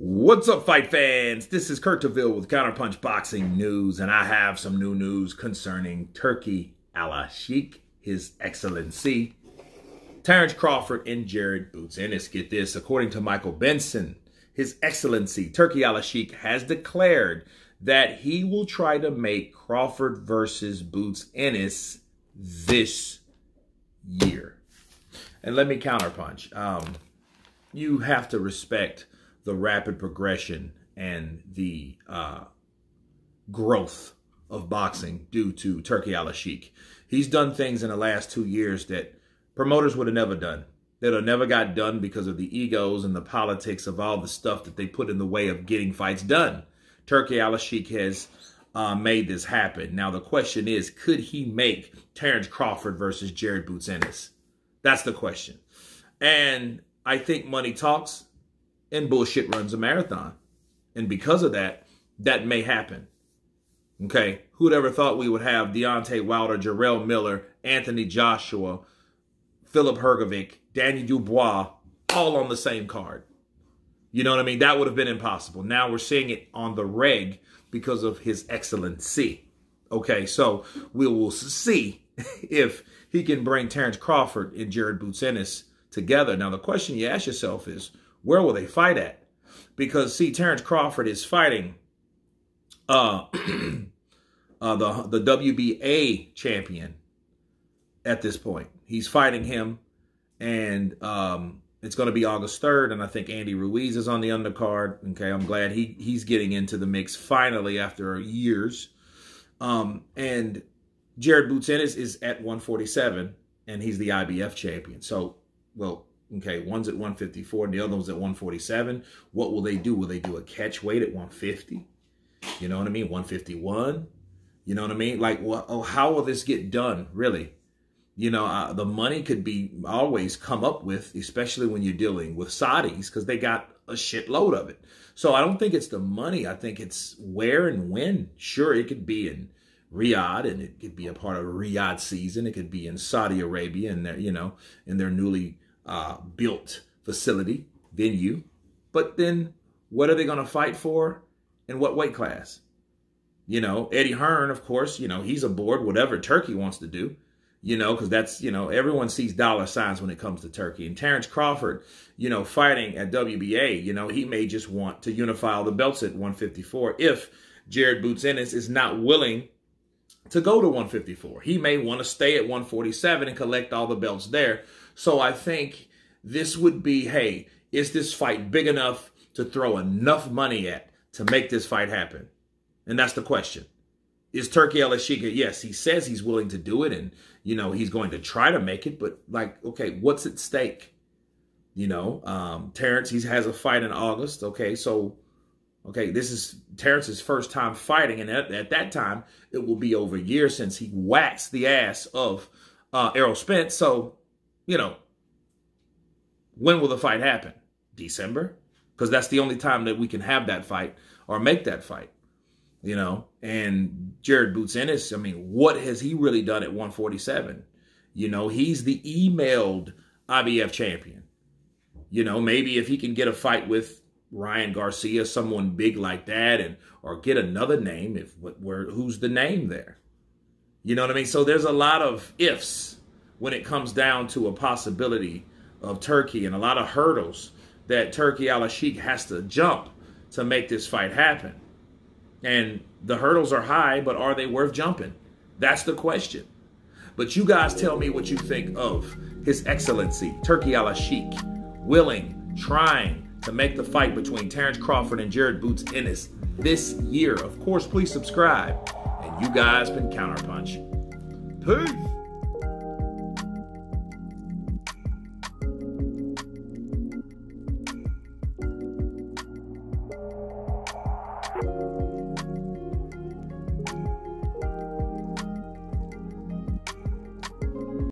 What's up, fight fans? This is Kurt DeVille with Counterpunch Boxing News, and I have some new news concerning Turki Alalshikh, His Excellency, Terence Crawford, and Jaron Boots Ennis. Get this, according to Michael Benson, His Excellency Turki Alalshikh has declared that he will try to make Crawford versus Boots Ennis this year. And let me counterpunch. You have to respect the rapid progression and the growth of boxing due to Turki Alalshikh. He's done things in the last 2 years that promoters would have never done. That have never got done because of the egos and the politics of all the stuff that they put in the way of getting fights done. Turki Alalshikh has made this happen. Now the question is, could he make Terence Crawford versus Jaron Boots Ennis? That's the question. And I think money talks and bullshit runs a marathon. And because of that, that may happen. Okay? Who'd ever thought we would have Deontay Wilder, Jarrell Miller, Anthony Joshua, Philip Hrgovic, Danny Dubois, all on the same card? You know what I mean? That would have been impossible. Now we're seeing it on the reg because of His Excellency. Okay, so we will see if he can bring Terence Crawford and Jaron Boots Ennis together. Now the question you ask yourself is, where will they fight at? Because, see, Terence Crawford is fighting the WBA champion at this point. He's fighting him, and it's going to be August 3rd, and I think Andy Ruiz is on the undercard. Okay, I'm glad he's getting into the mix finally after years. And Jaron Boots Ennis is at 147, and he's the IBF champion. So, well, okay, one's at 154 and the other one's at 147. What will they do? Will they do a catch weight at 150? You know what I mean? 151? You know what I mean? Like, what? Oh, how will this get done, really? You know, the money could be always come up with, especially when you're dealing with Saudis, because they got a shitload of it. So I don't think it's the money. I think it's where and when. Sure, it could be in Riyadh, and it could be a part of a Riyadh season. It could be in Saudi Arabia, and their, you know, in their newly built facility, venue. But then what are they going to fight for? In what weight class? You know, Eddie Hearn, of course, you know, he's aboard whatever Turkey wants to do, you know, because that's, you know, everyone sees dollar signs when it comes to Turkey. And Terence Crawford, you know, fighting at WBA, you know, he may just want to unify all the belts at 154 if Jaron Boots Ennis is not willing to go to 154. He may want to stay at 147 and collect all the belts there. So I think this would be, hey, is this fight big enough to throw enough money at to make this fight happen? And that's the question. Is Turki Alalshikh, yes, he says he's willing to do it, and, you know, he's going to try to make it, but, like, okay, what's at stake? You know, Terence, he has a fight in August, okay, so, okay, this is Terence's first time fighting, and at that time, it will be over a year since he waxed the ass of Errol Spence. So, you know, when will the fight happen? December? Because that's the only time that we can have that fight or make that fight, you know. And Jaron Boots Ennis, I mean, what has he really done at 147? You know, he's the emailed IBF champion. You know, maybe if he can get a fight with Ryan Garcia, someone big like that, and or get another name, who's the name there? You know what I mean? So there's a lot of ifs when it comes down to a possibility of Turkey, and a lot of hurdles that Turki Alalshikh has to jump to make this fight happen. And the hurdles are high, but are they worth jumping? That's the question. But you guys tell me what you think of His Excellency Turki Alalshikh willing, trying to make the fight between Terence Crawford and Jaron Boots Ennis this year. Of course, please subscribe. And you guys been Counterpunch. Peace.